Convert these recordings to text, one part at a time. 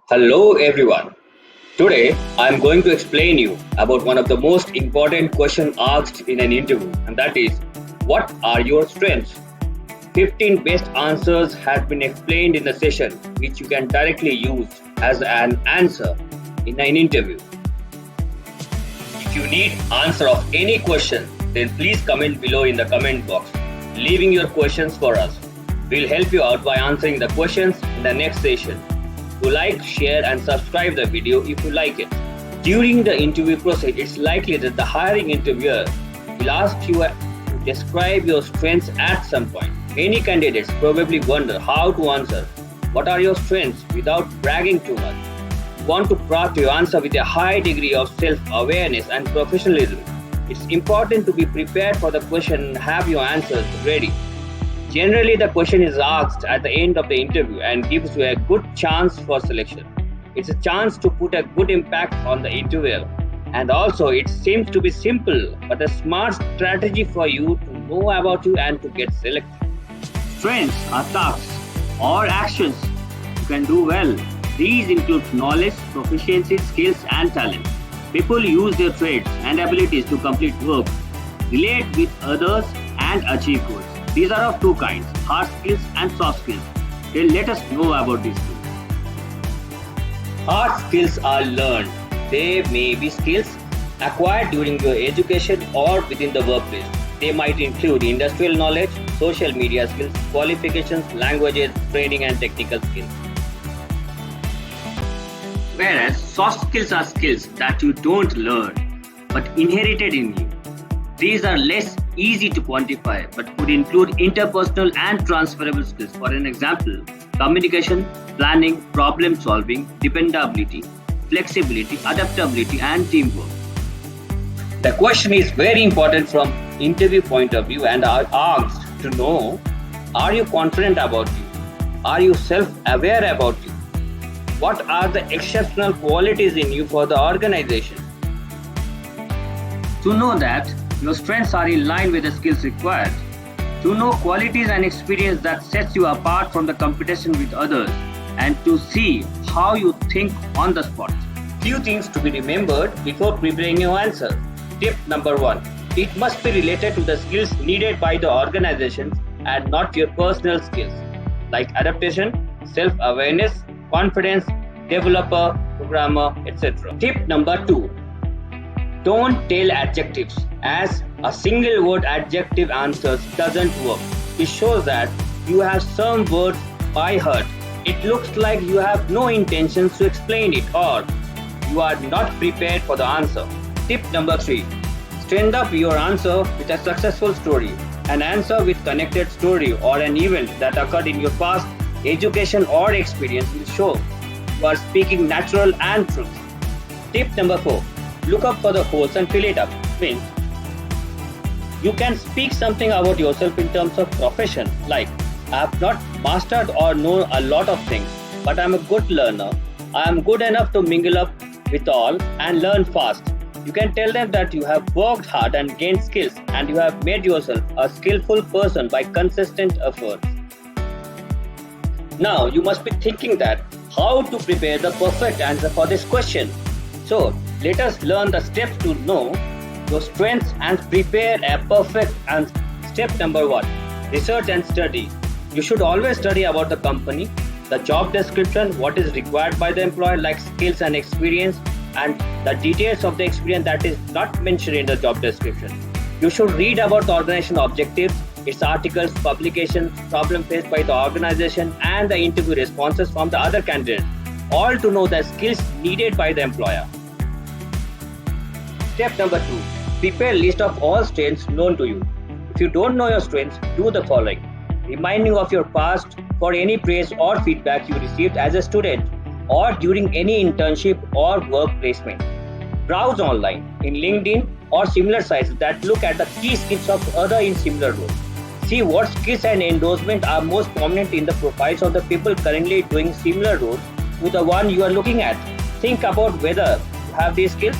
Hello everyone. Today I am going to explain you about one of the most important questions asked in an interview, and that is, what are your strengths? 15 best answers have been explained in the session which you can directly use as an answer in an interview. If you need answer of any question, then please comment below in the comment box, leaving your questions for us. We'll help you out by answering the questions in the next session. To like, share and subscribe the video if you like it. During the interview process, it's likely that the hiring interviewer will ask you to describe your strengths at some point. Many candidates probably wonder how to answer what are your strengths without bragging too much. You want to craft your answer with a high degree of self-awareness and professionalism. It's important to be prepared for the question and have your answers ready. Generally, the question is asked at the end of the interview and gives you a good chance for selection. It's a chance to put a good impact on the interviewer. And also, it seems to be simple, but a smart strategy for you to know about you and to get selected. Strengths are tasks or actions you can do well. These include knowledge, proficiency, skills, and talent. People use their traits and abilities to complete work, relate with others, and achieve goals. These are of two kinds, hard skills and soft skills. Then let us know about these skills. Hard skills are learned. They may be skills acquired during your education or within the workplace. They might include industrial knowledge, social media skills, qualifications, languages, training, and technical skills. Whereas soft skills are skills that you don't learn but inherited in you. These are less easy to quantify but could include interpersonal and transferable skills. For an example, communication, planning, problem solving, dependability, flexibility, adaptability, and teamwork. The question is very important from interview point of view and are asked to know, are you confident about you? Are you self-aware about you? What are the exceptional qualities in you for the organization? To know that your strengths are in line with the skills required. To know qualities and experience that sets you apart from the competition with others, and to see how you think on the spot. Few things to be remembered before preparing your answer. Tip number 1. It must be related to the skills needed by the organization and not your personal skills, like adaptation, self-awareness, confidence, developer, programmer, etc. Tip number 2. Don't tell adjectives, as a single word adjective answers doesn't work. It shows that you have some words by heart. It looks like you have no intentions to explain it or you are not prepared for the answer. Tip number 3. Strengthen up your answer with a successful story. An answer with connected story or an event that occurred in your past, education or experience will show you are speaking natural and truth. Tip number 4. Look up for the holes and fill it up. Means you can speak something about yourself in terms of profession, like I have not mastered or know a lot of things, but I am a good learner. I am good enough to mingle up with all and learn fast. You can tell them that you have worked hard and gained skills and you have made yourself a skillful person by consistent efforts. Now you must be thinking that how to prepare the perfect answer for this question. So let us learn the steps to know your strengths and prepare a perfect answer. Step number 1. Research and study. You should always study about the company, the job description, what is required by the employer like skills and experience, and the details of the experience that is not mentioned in the job description. You should read about the organization objectives, its articles, publications, problem faced by the organization, and the interview responses from the other candidates, all to know the skills needed by the employer. Step number 2. Prepare a list of all strengths known to you. If you don't know your strengths, do the following. Reminding of your past for any praise or feedback you received as a student or during any internship or work placement. Browse online in LinkedIn or similar sites that look at the key skills of others in similar roles. See what skills and endorsement are most prominent in the profiles of the people currently doing similar roles to the one you are looking at. Think about whether you have these skills.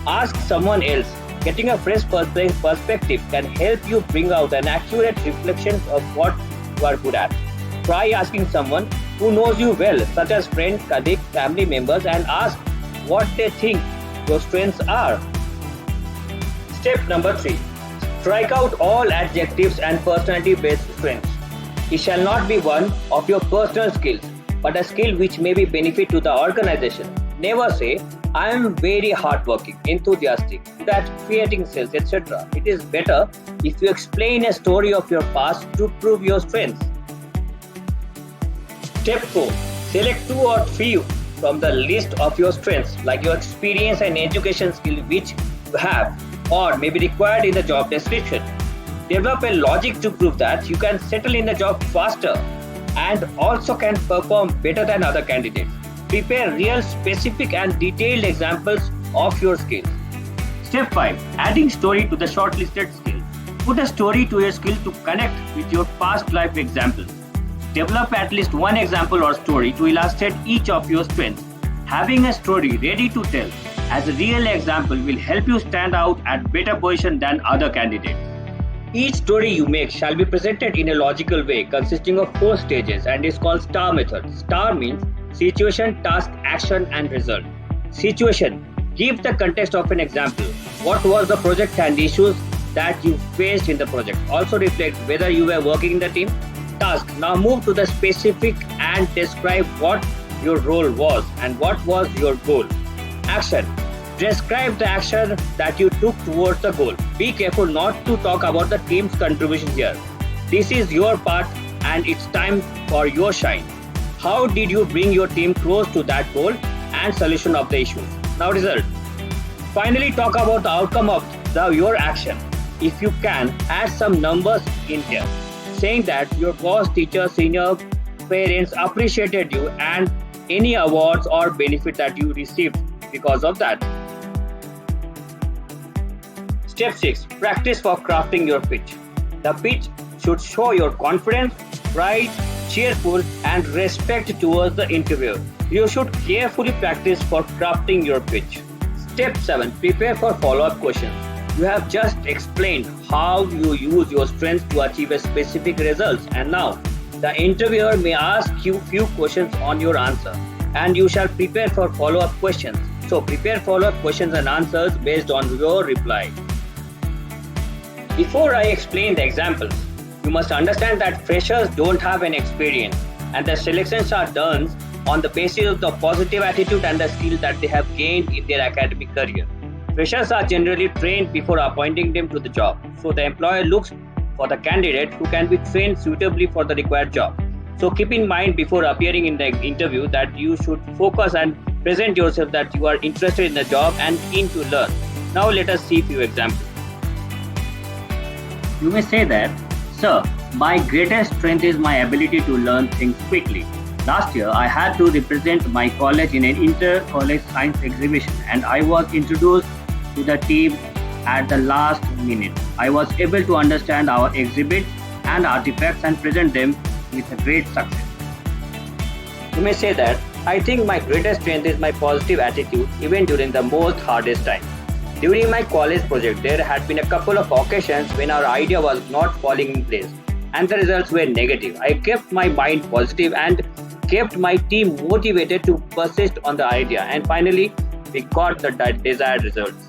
Ask someone else. Getting a fresh perspective can help you bring out an accurate reflection of what you are good at. Try asking someone who knows you well, such as friends, colleagues, family members, and ask what they think your strengths are. Step number 3. Strike out all adjectives and personality-based strengths. It shall not be one of your personal skills, but a skill which may be benefit to the organization. Never say, I am very hardworking, enthusiastic, good at creating sales, etc. It is better if you explain a story of your past to prove your strengths. Step 4. Select 2 or 3 from the list of your strengths, like your experience and education skill which you have or may be required in the job description. Develop a logic to prove that you can settle in the job faster and also can perform better than other candidates. Prepare real, specific and detailed examples of your skills. Step 5. Adding story to the shortlisted skill. Put a story to your skill to connect with your past life examples. Develop at least one example or story to illustrate each of your strengths. Having a story ready to tell as a real example will help you stand out at better position than other candidates. Each story you make shall be presented in a logical way consisting of 4 stages and is called STAR method. STAR means situation, task, action and result. Situation. Give the context of an example. What was the project and issues that you faced in the project? Also reflect whether you were working in the team. Task. Now move to the specific and describe what your role was and what was your goal. Action. Describe the action that you took towards the goal. Be careful not to talk about the team's contribution here. This is your part and it's time for your shine. How did you bring your team close to that goal and solution of the issue? Now result. Finally, talk about the outcome of your action. If you can, add some numbers in here, saying that your boss, teacher, senior, parents appreciated you and any awards or benefit that you received because of that. Step 6. Practice for crafting your pitch. The pitch should show your confidence, pride, cheerful and respect towards the interviewer. You should carefully practice for crafting your pitch. Step 7. Prepare for follow-up questions. You have just explained how you use your strengths to achieve a specific results, and now the interviewer may ask you few questions on your answer and you shall prepare for follow-up questions. So prepare follow-up questions and answers based on your reply. Before I explain the examples, you must understand that freshers don't have an experience and the selections are done on the basis of the positive attitude and the skill that they have gained in their academic career. Freshers are generally trained before appointing them to the job, so the employer looks for the candidate who can be trained suitably for the required job. So keep in mind before appearing in the interview that you should focus and present yourself that you are interested in the job and keen to learn. Now let us see few examples. You may say that, sir, my greatest strength is my ability to learn things quickly. Last year, I had to represent my college in an inter-college science exhibition and I was introduced to the team at the last minute. I was able to understand our exhibits and artifacts and present them with a great success. You may say that, I think my greatest strength is my positive attitude even during the most hardest time. During my college project, there had been a couple of occasions when our idea was not falling in place and the results were negative. I kept my mind positive and kept my team motivated to persist on the idea, and finally we got the desired results.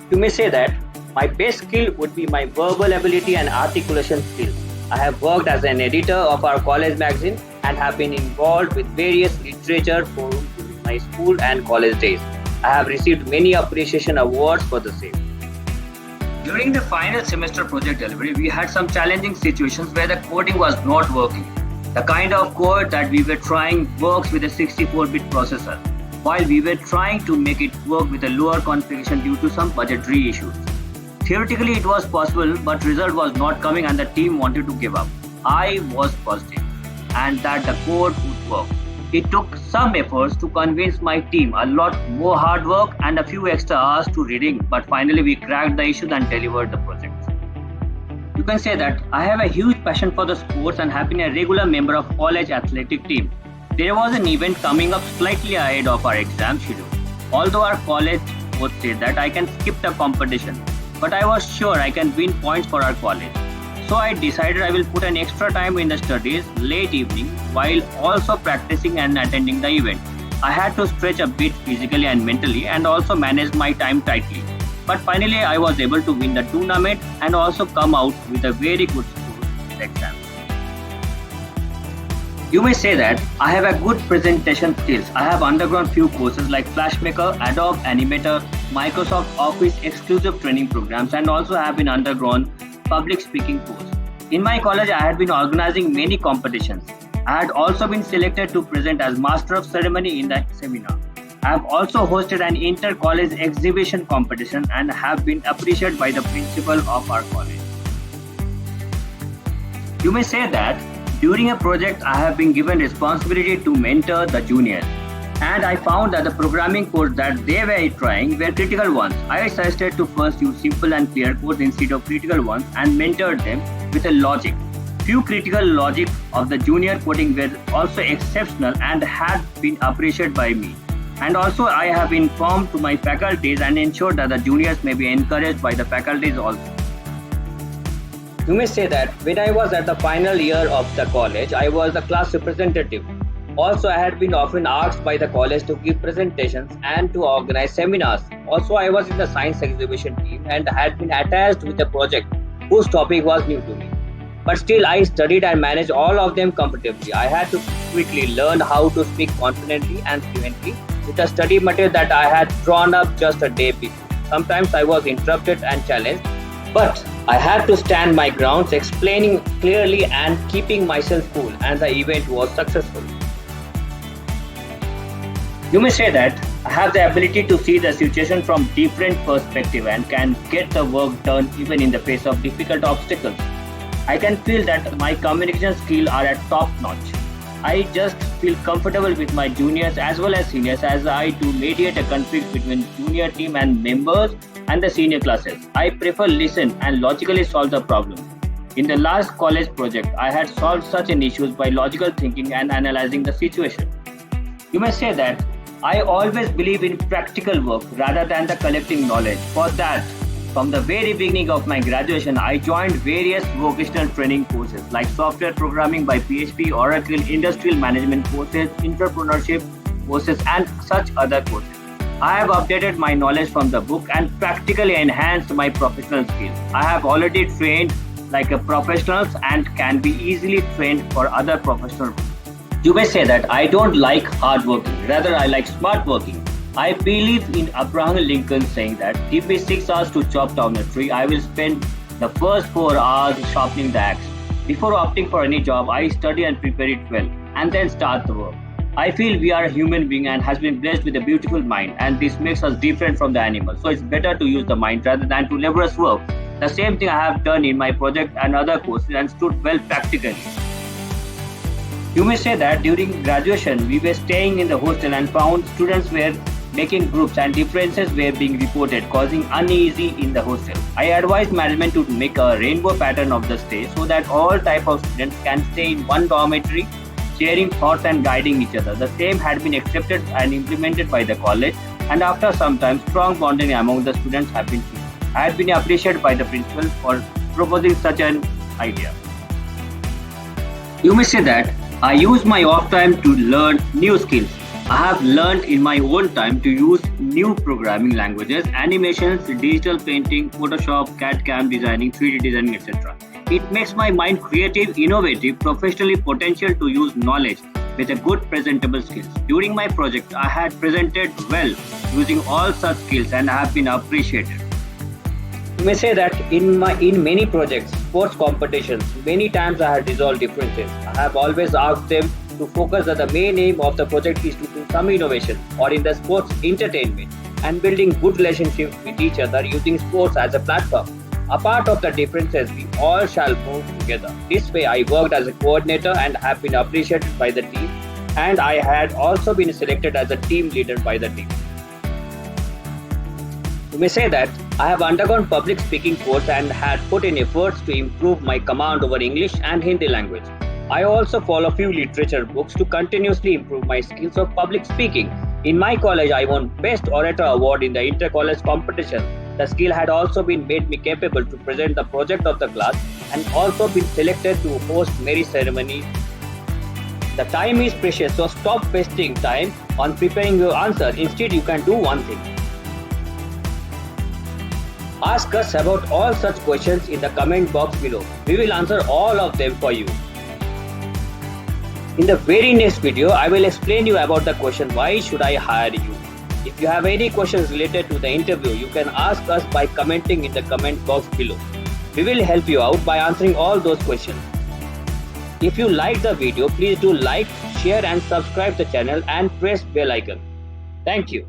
You may say that my best skill would be my verbal ability and articulation skills. I have worked as an editor of our college magazine and have been involved with various literature forums during my school and college days. I have received many appreciation awards for the same. During the final semester project delivery, we had some challenging situations where the coding was not working. The kind of code that we were trying works with a 64-bit processor, while we were trying to make it work with a lower configuration due to some budgetary issues. Theoretically, it was possible, but result was not coming and the team wanted to give up. I was positive and that the code would work. It took some efforts to convince my team, a lot more hard work and a few extra hours to reading, but finally we cracked the issues and delivered the project. You can say that I have a huge passion for the sports and have been a regular member of college athletic team. There was an event coming up slightly ahead of our exam schedule. Although our college coach said that I can skip the competition, but I was sure I can win points for our college. So I decided I will put an extra time in the studies late evening while also practicing and attending the event. I had to stretch a bit physically and mentally and also manage my time tightly. But finally I was able to win the tournament and also come out with a very good score in the exam. You may say that I have a good presentation skills. I have undergone few courses like Flashmaker, Adobe Animator, Microsoft Office exclusive training programs, and also have been undergone public speaking course. In my college, I had been organizing many competitions. I had also been selected to present as Master of Ceremony in the seminar. I have also hosted an inter-college exhibition competition and have been appreciated by the principal of our college. You may say that during a project, I have been given responsibility to mentor the juniors, and I found that the programming codes that they were trying were critical ones. I suggested to first use simple and clear codes instead of critical ones and mentored them with a logic. Few critical logic of the junior coding were also exceptional and had been appreciated by me. And also I have informed to my faculties and ensured that the juniors may be encouraged by the faculties also. You may say that when I was at the final year of the college, I was the class representative. Also, I had been often asked by the college to give presentations and to organize seminars. Also, I was in the science exhibition team and had been attached with a project whose topic was new to me. But still, I studied and managed all of them comfortably. I had to quickly learn how to speak confidently and fluently with the study material that I had drawn up just a day before. Sometimes I was interrupted and challenged, but I had to stand my grounds, explaining clearly and keeping myself cool, and the event was successful. You may say that I have the ability to see the situation from different perspectives and can get the work done even in the face of difficult obstacles. I can feel that my communication skills are at top notch. I just feel comfortable with my juniors as well as seniors as I do mediate a conflict between junior team and members and the senior classes. I prefer listen and logically solve the problem. In the last college project, I had solved such an issues by logical thinking and analyzing the situation. You may say that I always believe in practical work rather than the collecting knowledge. For that, from the very beginning of my graduation, I joined various vocational training courses like software programming by PHP, Oracle, industrial management courses, entrepreneurship courses, and such other courses. I have updated my knowledge from the book and practically enhanced my professional skills. I have already trained like a professionals and can be easily trained for other professional roles. You may say that I don't like hard working, rather I like smart working. I believe in Abraham Lincoln saying that give me 6 hours to chop down a tree, I will spend the first 4 hours sharpening the axe. Before opting for any job, I study and prepare it well and then start the work. I feel we are a human being and has been blessed with a beautiful mind, and this makes us different from the animals. So it's better to use the mind rather than to laborious work. The same thing I have done in my project and other courses and stood well practically. You may say that during graduation, we were staying in the hostel and found students were making groups and differences were being reported, causing uneasy in the hostel. I advised management to make a rainbow pattern of the stay so that all type of students can stay in one dormitory, sharing thoughts and guiding each other. The same had been accepted and implemented by the college, and after some time, strong bonding among the students have been seen. I had been appreciated by the principal for proposing such an idea. You may say that I use my off time to learn new skills. I have learned in my own time to use new programming languages, animations, digital painting, Photoshop, CAD/CAM designing, 3D designing, etc. It makes my mind creative, innovative, professionally potential to use knowledge with a good presentable skills. During my project, I had presented well using all such skills and have been appreciated. You may say that in many projects, sports competitions, many times I have resolved differences. I have always asked them to focus that the main aim of the project is to do some innovation or in the sports entertainment and building good relationships with each other using sports as a platform. Apart of the differences, we all shall move together. This way I worked as a coordinator and have been appreciated by the team, and I had also been selected as a team leader by the team. You may say that I have undergone public speaking course and had put in efforts to improve my command over English and Hindi language. I also follow few literature books to continuously improve my skills of public speaking. In my college, I won Best Orator Award in the Inter-College competition. The skill had also been made me capable to present the project of the class and also been selected to host marriage ceremonies. The time is precious, so stop wasting time on preparing your answer. Instead, you can do one thing. Ask us about all such questions in the comment box below. We will answer all of them for you. In the very next video, I will explain you about the question, why should I hire you? If you have any questions related to the interview, you can ask us by commenting in the comment box below. We will help you out by answering all those questions. If you like the video, please do like, share and subscribe the channel and press bell icon. Thank you.